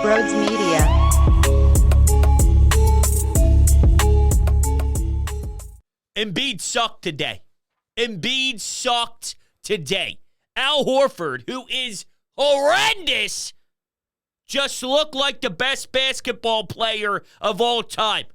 Broads Media. Embiid sucked today. Embiid sucked today. Al Horford, who is horrendous, just looked like the best basketball player of all time.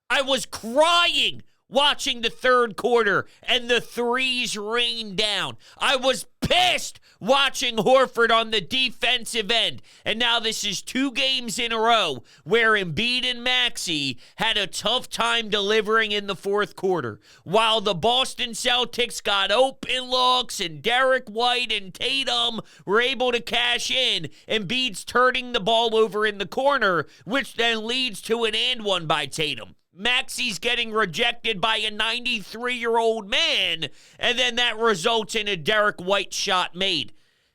I was crying watching the third quarter and the threes rain down. I was pissed watching Horford on the defensive end. And now this is 2 games in a row where Embiid and Maxey had a tough time delivering in the fourth quarter. While the Boston Celtics got open looks and Derek White and Tatum were able to cash in, Embiid's turning the ball over in the corner, which then leads to an and one by Tatum. Maxey's getting rejected by a 93-year-old man, and then that results in a Derek White shot made.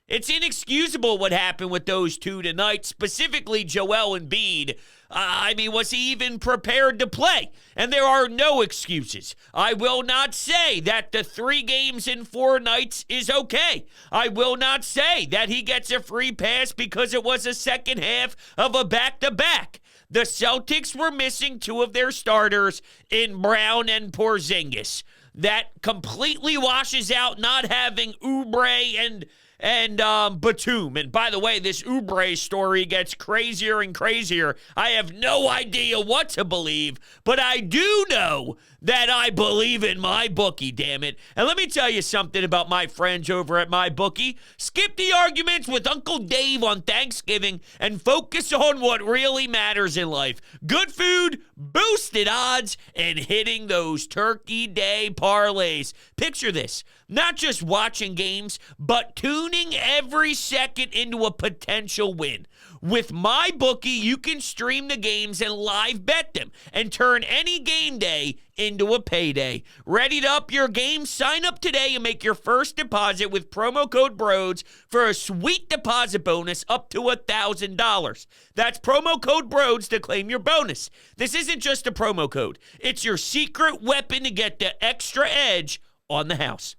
It's inexcusable what happened with those two tonight, specifically Joel Embiid. Was he even prepared to play? And there are no excuses. I will not say that the 3 games in 4 nights is okay. I will not say that he gets a free pass because it was a second half of a back-to-back. The Celtics were missing 2 of their starters in Brown and Porzingis. That completely washes out not having Oubre and Batum. And by the way, this Oubre story gets crazier and crazier. I have no idea what to believe, but I do know that I believe in my bookie, damn it. And let me tell you something about my friends over at my bookie. Skip the arguments with Uncle Dave on Thanksgiving and focus on what really matters in life. Good food, boosted odds, and hitting those Turkey Day parlays. Picture this. Not just watching games, but tuning every second into a potential win. With my bookie, you can stream the games and live bet them and turn any game day into a payday. Ready to up your game? Sign up today and make your first deposit with promo code BROADS for a sweet deposit bonus up to $1,000. That's promo code BROADS to claim your bonus. This isn't just a promo code. It's your secret weapon to get the extra edge on the house.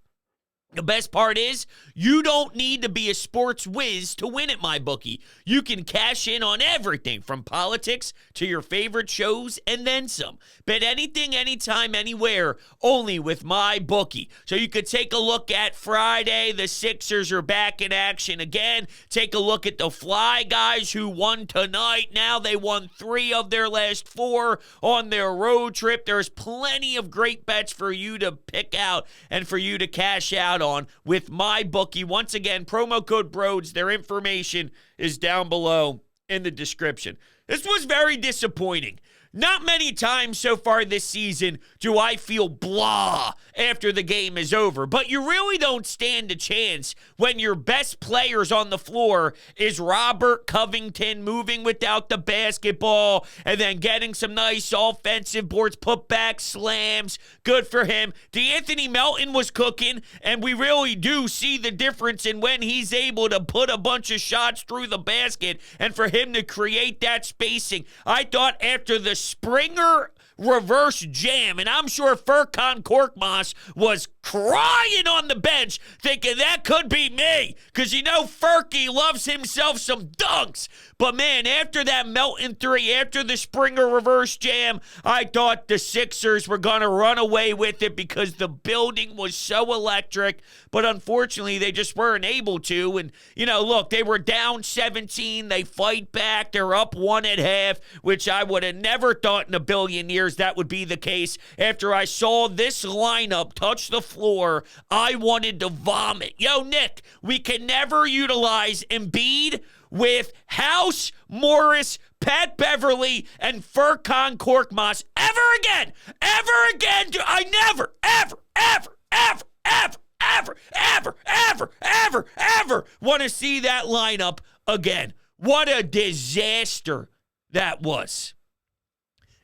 The best part is, you don't need to be a sports whiz to win at MyBookie. You can cash in on everything from politics to your favorite shows and then some. Bet anything, anytime, anywhere, only with MyBookie. So you could take a look at Friday. The Sixers are back in action again. Take a look at the Fly Guys who won tonight. Now they won 3 of their last 4 on their road trip. There's plenty of great bets for you to pick out and for you to cash out on with MyBookie. Once again, promo code BROADS. Their information is down below in the description. This was very disappointing. Not many times so far this season do I feel blah after the game is over, but you really don't stand a chance when your best players on the floor is Robert Covington moving without the basketball and then getting some nice offensive boards, putback slams. Good for him. DeAnthony Melton was cooking, and we really do see the difference in when he's able to put a bunch of shots through the basket and for him to create that spacing. I thought after the Springer reverse jam, and I'm sure Furkan Korkmaz was crying on the bench thinking that could be me, because you know Furky loves himself some dunks. But man, after that Melton 3, after the Springer reverse jam, I thought the Sixers were going to run away with it because the building was so electric, but unfortunately they just weren't able to. And look, they were down 17, they fight back, they're up 1 at half, which I would have never thought in a billion years that would be the case. After I saw this lineup touch the floor, I wanted to vomit. Yo, Nick, we can never utilize Embiid with House, Morris, Pat Beverly, and Furkan Korkmaz ever again. Ever again. I never, ever, ever, ever, ever, ever, ever, ever, ever, ever want to see that lineup again. What a disaster that was.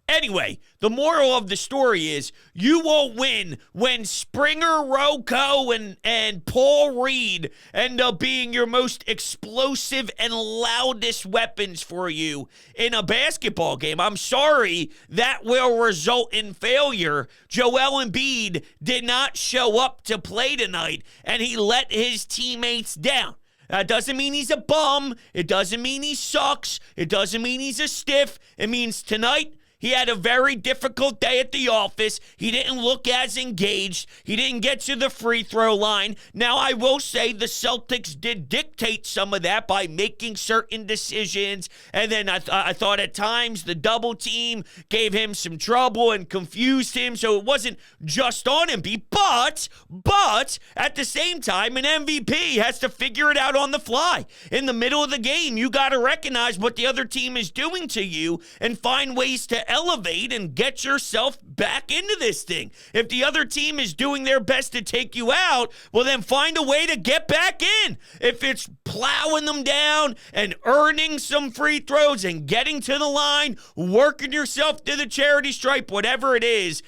Anyway, the moral of the story is you won't win when Springer, Rocco, and Paul Reed end up being your most explosive and loudest weapons for you in a basketball game. I'm sorry, that will result in failure. Joel Embiid did not show up to play tonight, and he let his teammates down. That doesn't mean he's a bum. It doesn't mean he sucks. It doesn't mean he's a stiff. It means tonight he had a very difficult day at the office. He didn't look as engaged. He didn't get to the free throw line. Now, I will say the Celtics did dictate some of that by making certain decisions. And then I thought at times the double team gave him some trouble and confused him. So it wasn't just on Embiid. But at the same time, an MVP has to figure it out on the fly. In the middle of the game, you got to recognize what the other team is doing to you and find ways to elevate and get yourself back into this thing. If the other team is doing their best to take you out, well, then find a way to get back in. If it's plowing them down and earning some free throws and getting to the line, working yourself to the charity stripe, whatever it is,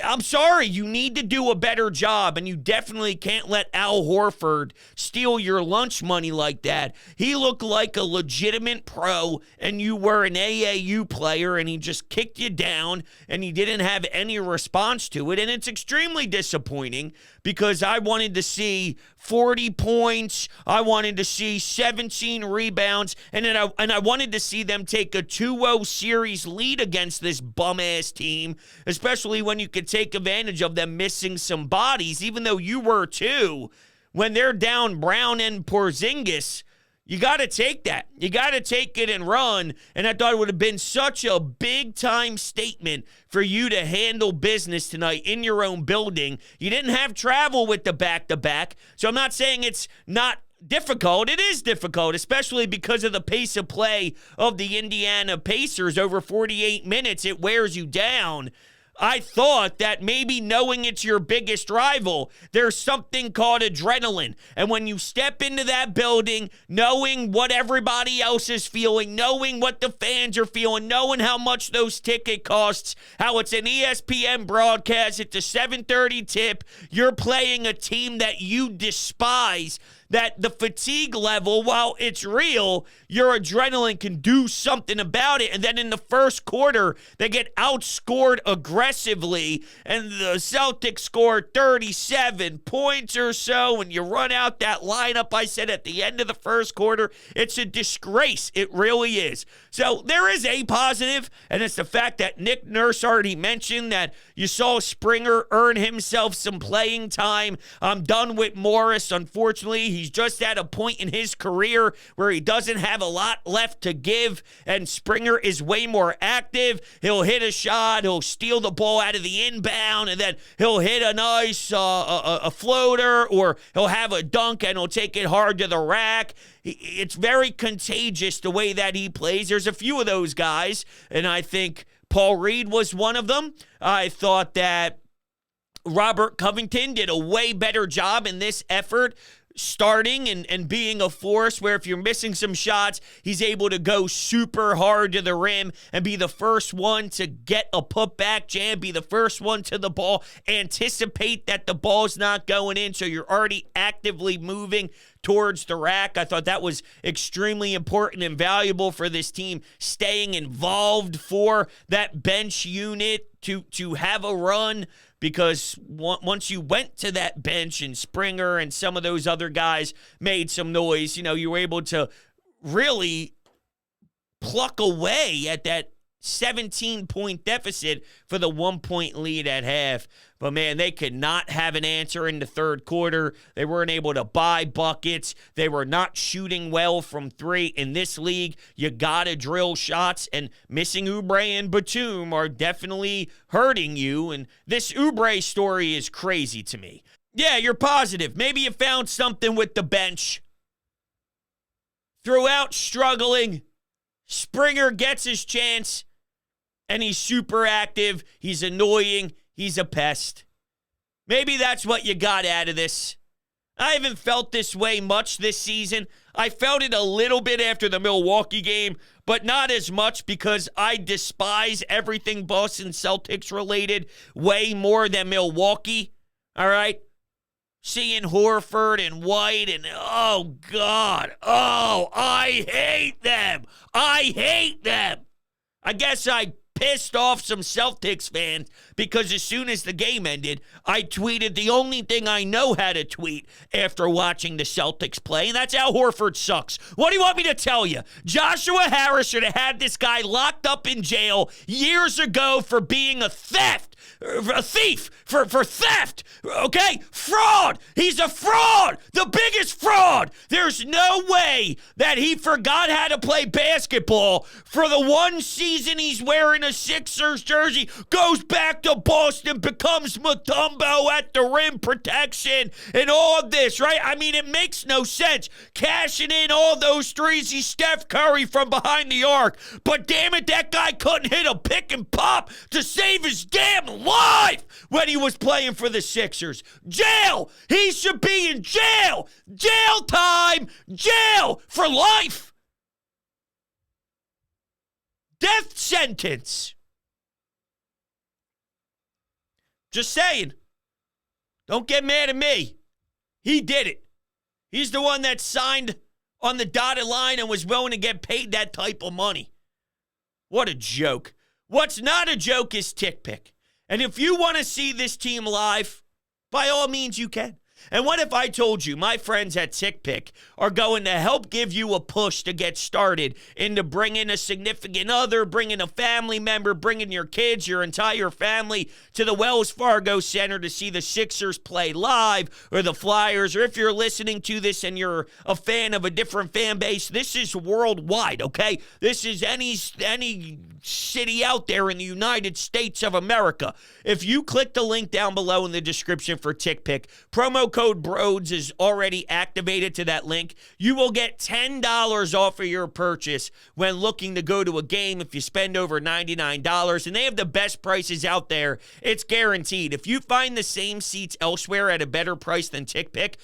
I'm sorry, you need to do a better job, and you definitely can't let Al Horford steal your lunch money like that. He looked like a legitimate pro, and you were an AAU player, and he just kicked you down, and he didn't have any response to it, and it's extremely disappointing because I wanted to see 40 points, I wanted to see 17 rebounds, and I wanted to see them take a 2-0 series lead against this bum-ass team, especially when you could take advantage of them missing some bodies, even though you were too. When they're down Brown and Porzingis, you got to take that. You got to take it and run. And I thought it would have been such a big-time statement for you to handle business tonight in your own building. You didn't have travel with the back-to-back, so I'm not saying it's not difficult. It is difficult, especially because of the pace of play of the Indiana Pacers over 48 minutes. It wears you down. I thought that maybe knowing it's your biggest rival, there's something called adrenaline. And when you step into that building, knowing what everybody else is feeling, knowing what the fans are feeling, knowing how much those ticket costs, how it's an ESPN broadcast, it's a 7:30 tip, you're playing a team that you despise, that the fatigue level, while it's real, your adrenaline can do something about it. And then in the first quarter, they get outscored aggressively, and the Celtics score 37 points or so, and you run out that lineup I said at the end of the first quarter. It's a disgrace. It really is. So there is a positive, and it's the fact that Nick Nurse already mentioned that you saw Springer earn himself some playing time. I'm done with Morris. Unfortunately, he's just at a point in his career where he doesn't have a lot left to give, and Springer is way more active. He'll hit a shot, he'll steal the ball out of the inbound, and then he'll hit a nice a floater, or he'll have a dunk and he'll take it hard to the rack. It's very contagious the way that he plays. There's a few of those guys, and I think Paul Reed was one of them. I thought that Robert Covington did a way better job in this effort, starting and being a force where if you're missing some shots, he's able to go super hard to the rim and be the first one to get a putback jam, be the first one to the ball, anticipate that the ball's not going in, so you're already actively moving towards the rack. I thought that was extremely important and valuable for this team, staying involved for that bench unit to have a run, because once you went to that bench and Springer and some of those other guys made some noise, you were able to really pluck away at that 17-point deficit for the 1-point lead at half. But, man, they could not have an answer in the third quarter. They weren't able to buy buckets. They were not shooting well from three. In this league, you got to drill shots, and missing Oubre and Batum are definitely hurting you. And this Oubre story is crazy to me. Yeah, you're positive. Maybe you found something with the bench. Throughout struggling, Springer gets his chance, and he's super active. He's annoying. He's a pest. Maybe that's what you got out of this. I haven't felt this way much this season. I felt it a little bit after the Milwaukee game, but not as much because I despise everything Boston Celtics related way more than Milwaukee. All right? Seeing Horford and White and, oh, God. Oh, I hate them. I hate them. I guess I pissed off some Celtics fans because as soon as the game ended, I tweeted the only thing I know how to tweet after watching the Celtics play, and that's Al Horford sucks. What do you want me to tell you? Joshua Harris should have had this guy locked up in jail years ago for being a thief, for theft, okay? Fraud. He's a fraud, the biggest fraud. There's no way that he forgot how to play basketball for the one season he's wearing a Sixers jersey, goes back to Boston, becomes Mutombo at the rim protection, and all of this, right? I mean, it makes no sense. Cashing in all those threes, he's Steph Curry from behind the arc, but damn it, that guy couldn't hit a pick and pop to save his damn life when he was playing for the Sixers. Jail! He should be in jail! Jail time! Jail for life! Death sentence. Just saying. Don't get mad at me. He did it. He's the one that signed on the dotted line and was willing to get paid that type of money. What a joke. What's not a joke is Tick Pick. And if you want to see this team live, by all means you can. And what if I told you my friends at Tick Pick are going to help give you a push to get started into bringing a significant other, bringing a family member, bringing your kids, your entire family to the Wells Fargo Center to see the Sixers play live, or the Flyers, or if you're listening to this and you're a fan of a different fan base, this is worldwide, okay? This is any city out there in the United States of America. If you click the link down below in the description for Tick Pick, promo code BRODES is already activated to that link. You will get $10 off of your purchase when looking to go to a game if you spend over $99, and they have the best prices out there. It's guaranteed. If you find the same seats elsewhere at a better price than Tick Pick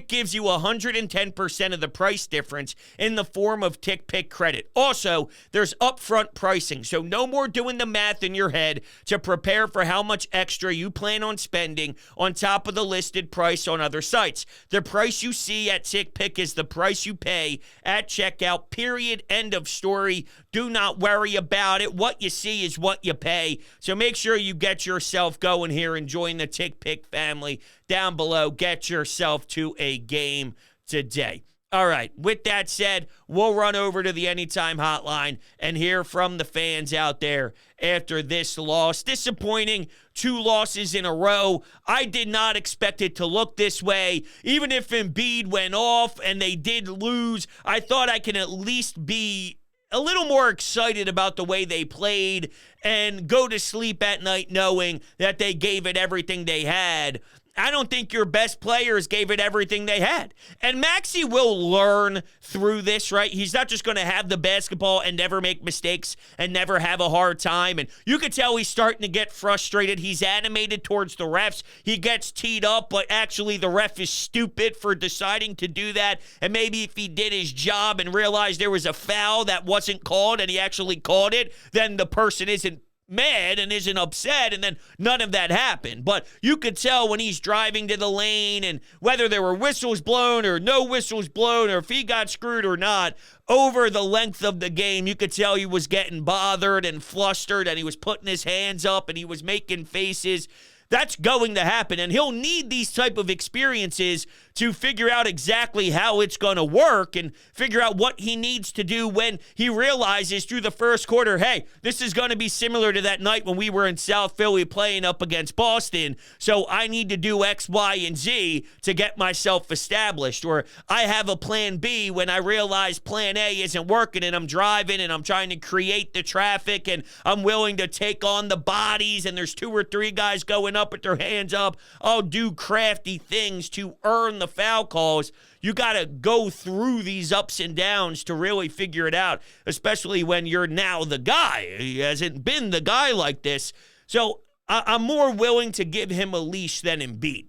gives you 110% of the price difference in the form of Tick Pick credit. Also, there's upfront pricing, so no more doing the math in your head to prepare for how much extra you plan on spending on top of the listed price on other sites. The price you see at Tick Pick is the price you pay at checkout, period, end of story. Do not worry about it. What you see is what you pay. So make sure you get yourself going here and join the Tick Pick family down below. Get yourself to a game today. All right, with that said, we'll run over to the Anytime Hotline and hear from the fans out there after this loss. Disappointing, 2 losses in a row. I did not expect it to look this way. Even if Embiid went off and they did lose, I thought I can at least be a little more excited about the way they played and go to sleep at night knowing that they gave it everything they had. I don't think your best players gave it everything they had. And Maxey will learn through this, right? He's not just going to have the basketball and never make mistakes and never have a hard time. And you could tell he's starting to get frustrated. He's animated towards the refs. He gets teed up, but actually the ref is stupid for deciding to do that. And maybe if he did his job and realized there was a foul that wasn't called and he actually called it, then the person isn't mad and isn't upset, and then none of that happened. But you could tell when he's driving to the lane, and whether there were whistles blown or no whistles blown, or if he got screwed or not, over the length of the game, you could tell he was getting bothered and flustered, and he was putting his hands up and he was making faces. That's going to happen, and he'll need these type of experiences to figure out exactly how it's going to work and figure out what he needs to do when he realizes through the first quarter, hey, this is going to be similar to that night when we were in South Philly playing up against Boston, so I need to do X, Y, and Z to get myself established. Or I have a plan B when I realize plan A isn't working and I'm driving and I'm trying to create the traffic and I'm willing to take on the bodies and there's 2 or 3 guys going up with their hands up. I'll do crafty things to earn the foul calls. You got to go through these ups and downs to really figure it out, especially when you're now the guy. He hasn't been the guy like this. So I'm more willing to give him a leash than Embiid.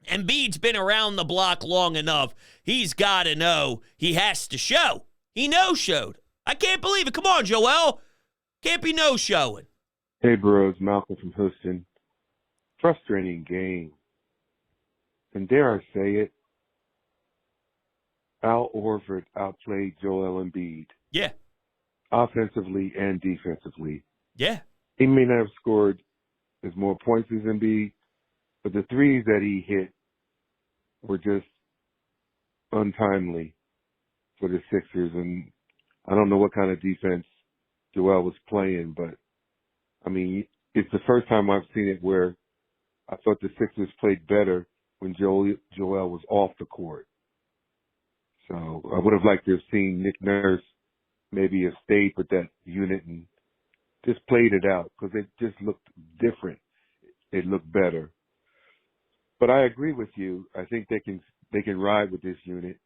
Embiid's been around the block long enough. He's got to know he has to show. He no-showed. I can't believe it. Come on, Joel. Can't be no-showing. Hey, bros. Malcolm from Houston. Frustrating game. And dare I say it, Al Horford outplayed Joel Embiid. Yeah. Offensively and defensively. Yeah. He may not have scored as more points as Embiid, but the threes that he hit were just untimely for the Sixers, and I don't know what kind of defense Joel was playing, but I mean, it's the first time I've seen it where I thought the Sixers played better when Joel was off the court. So I would have liked to have seen Nick Nurse maybe have stayed with that unit and just played it out because it just looked different. It looked better. But I agree with you. I think they can ride with this unit.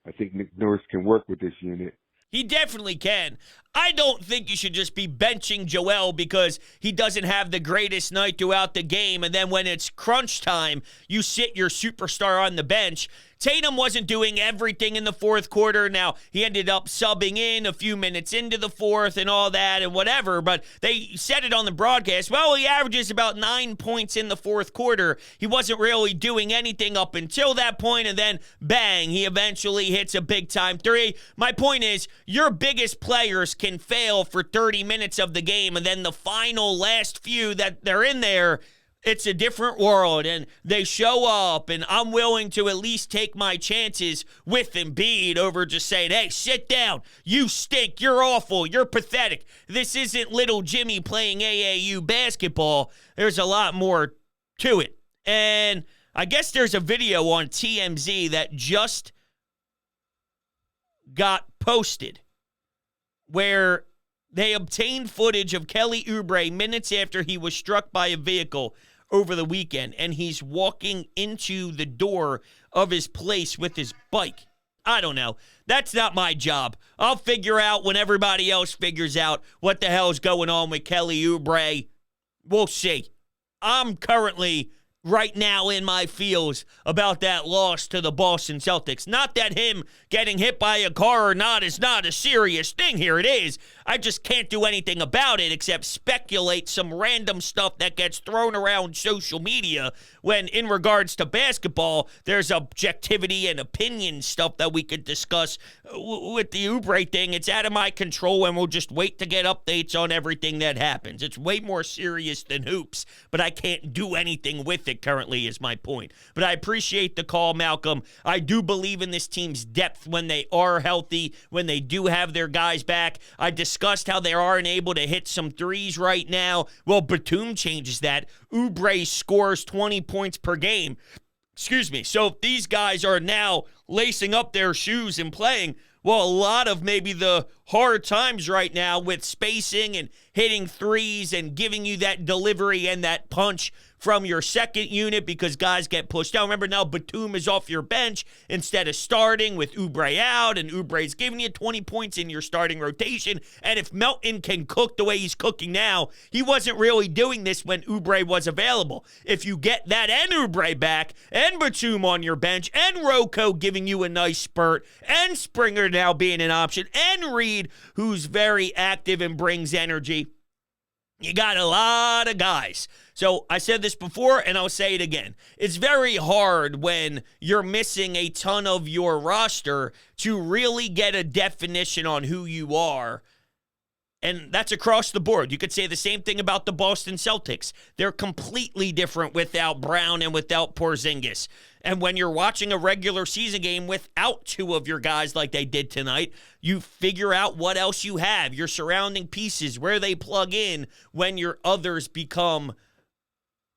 I think Nick Nurse can work with this unit. He definitely can. I don't think you should just be benching Joel because he doesn't have the greatest night throughout the game, and then when it's crunch time, you sit your superstar on the bench. Tatum wasn't doing everything in the fourth quarter. Now, he ended up subbing in a few minutes into the fourth and all that and whatever, but they said it on the broadcast. Well, he averages about 9 points in the fourth quarter. He wasn't really doing anything up until that point, and then bang, he eventually hits a big-time three. My point is, your biggest players can fail for 30 minutes of the game, and then the final last few that they're in there, it's a different world, and they show up, and I'm willing to at least take my chances with Embiid over just saying, hey, sit down. You stink. You're awful. You're pathetic. This isn't little Jimmy playing AAU basketball. There's a lot more to it. And I guess there's a video on TMZ that just got posted where they obtained footage of Kelly Oubre minutes after he was struck by a vehicle over the weekend, and he's walking into the door of his place with his bike. I don't know. That's not my job. I'll figure out when everybody else figures out what the hell's going on with Kelly Oubre. We'll see. I'm currently right now in my feels about that loss to the Boston Celtics. Not that him getting hit by a car or not is not a serious thing. Here it is. I just can't do anything about it except speculate some random stuff that gets thrown around social media when in regards to basketball, there's objectivity and opinion stuff that we could discuss. With the Oubre thing, it's out of my control, and we'll just wait to get updates on everything that happens. It's way more serious than hoops, but I can't do anything with it currently is my point. But I appreciate the call, Malcolm. I do believe in this team's depth when they are healthy, when they do have their guys back. I discussed how they aren't able to hit some threes right now. Well, Batum changes that. Oubre scores 20 points per game. Excuse me. So if these guys are now lacing up their shoes and playing, well, a lot of maybe the hard times right now with spacing and hitting threes and giving you that delivery and that punch from your second unit because guys get pushed down. Remember, now Batum is off your bench instead of starting with Oubre out, and Oubre's giving you 20 points in your starting rotation. And if Melton can cook the way he's cooking now, he wasn't really doing this when Oubre was available. If you get that and Oubre back, and Batum on your bench, and Rocco giving you a nice spurt, and Springer now being an option, and Reed, who's very active and brings energy, you got a lot of guys. So I said this before, and I'll say it again. It's very hard when you're missing a ton of your roster to really get a definition on who you are. And that's across the board. You could say the same thing about the Boston Celtics. They're completely different without Brown and without Porzingis. And when you're watching a regular season game without two of your guys like they did tonight, you figure out what else you have, your surrounding pieces, where they plug in when your others become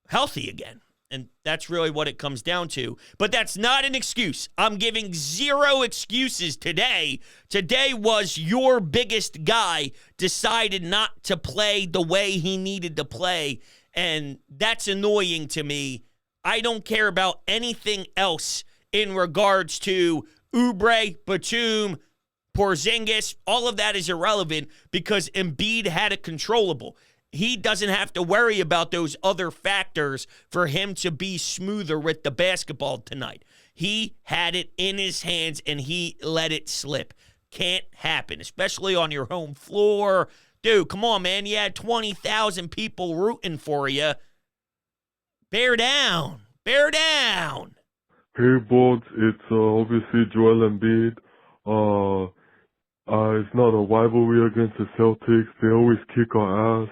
healthy again. And that's really what it comes down to. But that's not an excuse. I'm giving zero excuses today. Today was your biggest guy decided not to play the way he needed to play. And that's annoying to me. I don't care about anything else in regards to Oubre, Batum, Porzingis. All of that is irrelevant because Embiid had it controllable. He doesn't have to worry about those other factors for him to be smoother with the basketball tonight. He had it in his hands, and he let it slip. Can't happen, especially on your home floor. Dude, come on, man. You had 20,000 people rooting for you. Bear down. Bear down. Hey, Bods. It's obviously Joel Embiid. It's not a rivalry against the Celtics. They always kick our ass.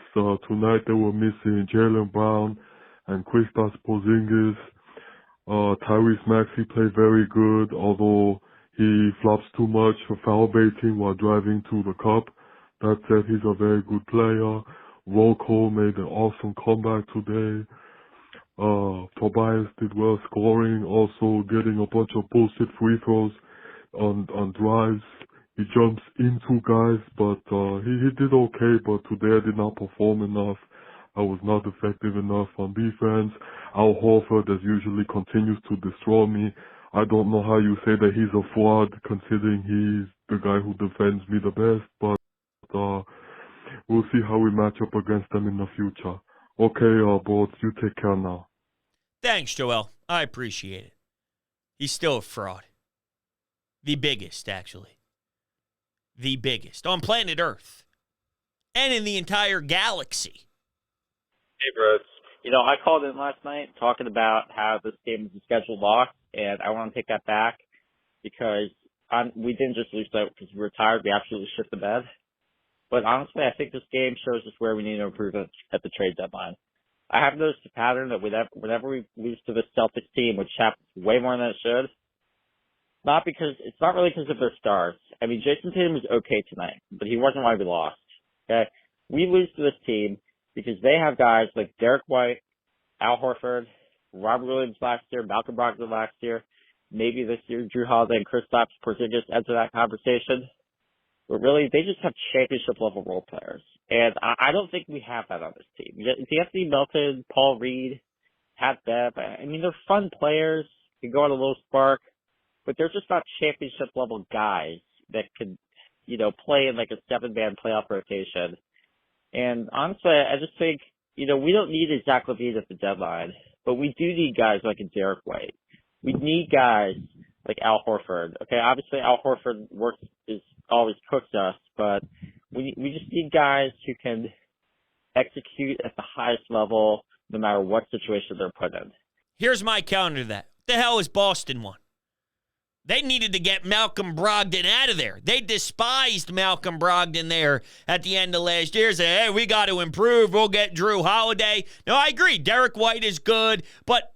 Tonight they were missing Jaylen Brown and Kristaps Porzingis. Tyrese Maxey played very good, although he flops too much for foul baiting while driving to the cup. That said, he's a very good player. Rocco made an awesome comeback today. Tobias did well scoring, also getting a bunch of bullshit free throws on drives. He jumps into guys, but he did okay, but today I did not perform enough. I was not effective enough on defense. Al Horford, as usually, continues to destroy me. I don't know how you say that he's a fraud, considering he's the guy who defends me the best, but we'll see how we match up against them in the future. Okay, boys, you take care now. Thanks, Joel. I appreciate it. He's still a fraud. The biggest, actually. The biggest on planet Earth and in the entire galaxy. Hey, bros. I called in last night talking about how this game was a scheduled loss, and I want to take that back because we didn't just lose that because we were tired. We absolutely shit the bed. But honestly, I think this game shows us where we need to improve at the trade deadline. I have noticed a pattern that whenever we lose to the Celtics team, which happens way more than it should, it's not really because of their stars. I mean, Jason Tatum was okay tonight, but he wasn't why we lost. Okay? We lose to this team because they have guys like Derek White, Al Horford, Robert Williams last year, Malcolm Brogdon last year, maybe this year Drew Holiday and Kristaps Porzingis enter that conversation. But really, they just have championship-level role players. And I don't think we have that on this team. Anthony Melton, Paul Reed, Pat Bev, I mean, they're fun players, can go on a little spark, but they're just not championship-level guys that could, play in like a 7-man playoff rotation. And honestly, I just think, we don't need a Zach LaVine at the deadline, but we do need guys like a Derek White. We need guys like Al Horford. Okay, obviously Al Horford always cooks us, but we just need guys who can execute at the highest level no matter what situation they're put in. Here's my counter to that. The hell is Boston won? They needed to get Malcolm Brogdon out of there. They despised Malcolm Brogdon there at the end of last year. Said, hey, we got to improve. We'll get Drew Holiday. No, I agree. Derek White is good. But,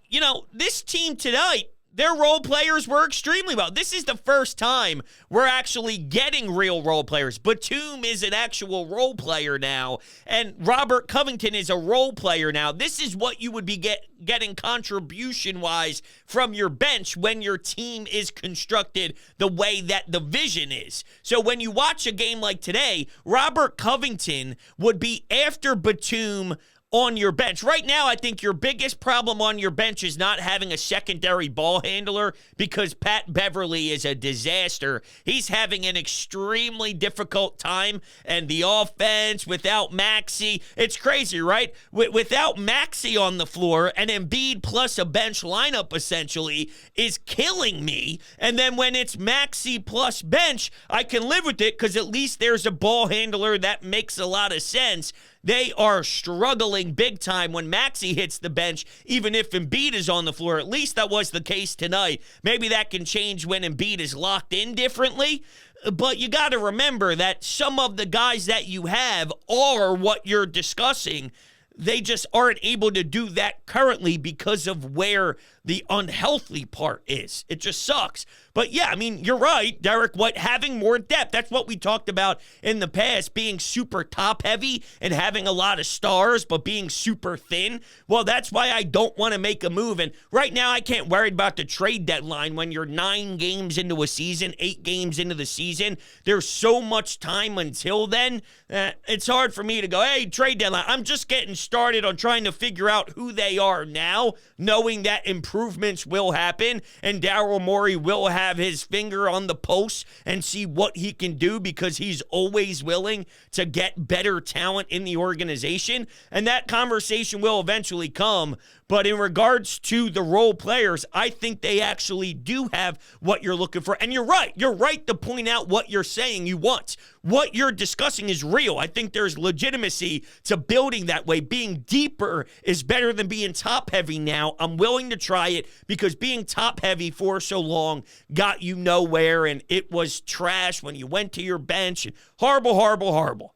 this team tonight, their role players were extremely well. This is the first time we're actually getting real role players. Batum is an actual role player now, and Robert Covington is a role player now. This is what you would be getting contribution-wise from your bench when your team is constructed the way that the vision is. So when you watch a game like today, Robert Covington would be after Batum on your bench. Right now, I think your biggest problem on your bench is not having a secondary ball handler because Pat Beverly is a disaster. He's having an extremely difficult time, and the offense without Maxey, it's crazy, right? Without Maxey on the floor, an Embiid plus a bench lineup essentially is killing me. And then when it's Maxey plus bench, I can live with it because at least there's a ball handler that makes a lot of sense. They are struggling big time when Maxey hits the bench, even if Embiid is on the floor. At least that was the case tonight. Maybe that can change when Embiid is locked in differently. But you got to remember that some of the guys that you have are what you're discussing. They just aren't able to do that currently because of where the unhealthy part is. It just sucks. But yeah, I mean, you're right, Derek White having more depth. That's what we talked about in the past, being super top heavy and having a lot of stars, but being super thin. Well, that's why I don't want to make a move. And right now, I can't worry about the trade deadline when you're 9 games into a season, 8 games into the season. There's so much time until then. It's hard for me to go, hey, trade deadline. I'm just getting started on trying to figure out who they are now, knowing that improvements will happen and Daryl Morey will have his finger on the pulse and see what he can do because he's always willing to get better talent in the organization. And that conversation will eventually come. But in regards to the role players, I think they actually do have what you're looking for. And you're right. You're right to point out what you're saying you want. What you're discussing is real. I think there's legitimacy to building that way. Being deeper is better than being top heavy now. I'm willing to try try it because being top-heavy for so long got you nowhere, and it was trash when you went to your bench. And horrible, horrible, horrible.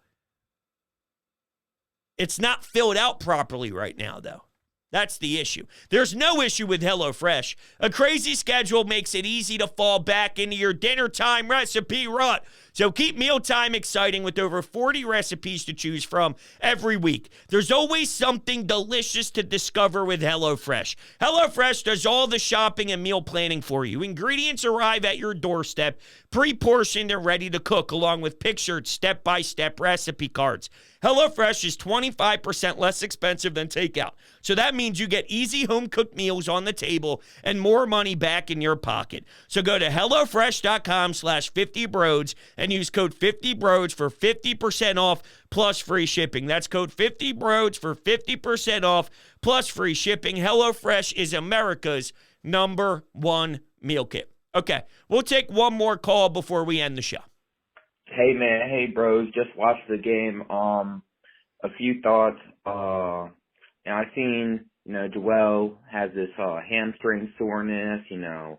It's not filled out properly right now, though. That's the issue. There's no issue with HelloFresh. A crazy schedule makes it easy to fall back into your dinner time recipe rut. So keep mealtime exciting with over 40 recipes to choose from every week. There's always something delicious to discover with HelloFresh. HelloFresh does all the shopping and meal planning for you. Ingredients arrive at your doorstep, pre-portioned and ready to cook, along with pictured step-by-step recipe cards. HelloFresh is 25% less expensive than takeout. So that means you get easy home-cooked meals on the table and more money back in your pocket. So go to HelloFresh.com/50broads and use code 50broads for 50% off plus free shipping. That's code 50broads for 50% off plus free shipping. HelloFresh is America's #1 meal kit. Okay, we'll take one more call before we end the show. Hey man, hey bros, just watched the game. A few thoughts. And I seen, Joel has this hamstring soreness, man,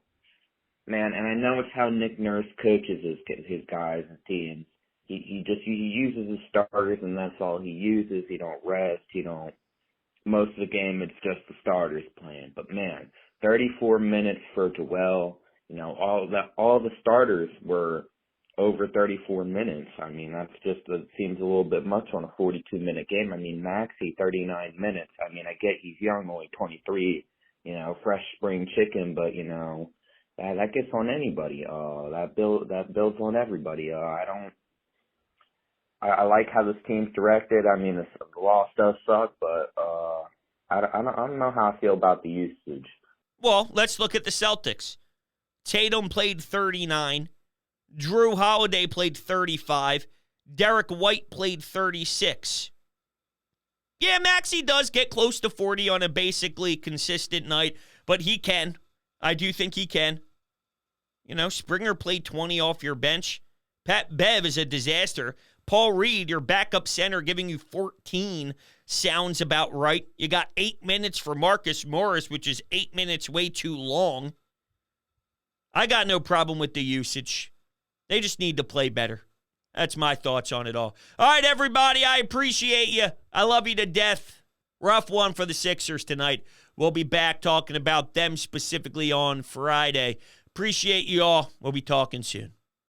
and I know it's how Nick Nurse coaches his guys and teams. He uses his starters and that's all he uses. He don't rest. Most of the game it's just the starters playing. But man, 34 minutes for Joel. All the starters were over 34 minutes. I mean, that's seems a little bit much on a 42-minute game. I mean, Maxey, 39 minutes. I mean, I get he's young, only 23, fresh spring chicken, but, that gets on anybody. That builds on everybody. I like how this team's directed. I mean, the loss does suck, but I don't know how I feel about the usage. Well, let's look at the Celtics. Tatum played 39. Drew Holiday played 35. Derek White played 36. Yeah, Maxey does get close to 40 on a basically consistent night, but he can. I do think he can. Springer played 20 off your bench. Pat Bev is a disaster. Paul Reed, your backup center, giving you 14 sounds about right. You got 8 minutes for Marcus Morris, which is 8 minutes way too long. I got no problem with the usage. They just need to play better. That's my thoughts on it all. All right, everybody, I appreciate you. I love you to death. Rough one for the Sixers tonight. We'll be back talking about them specifically on Friday. Appreciate you all. We'll be talking soon.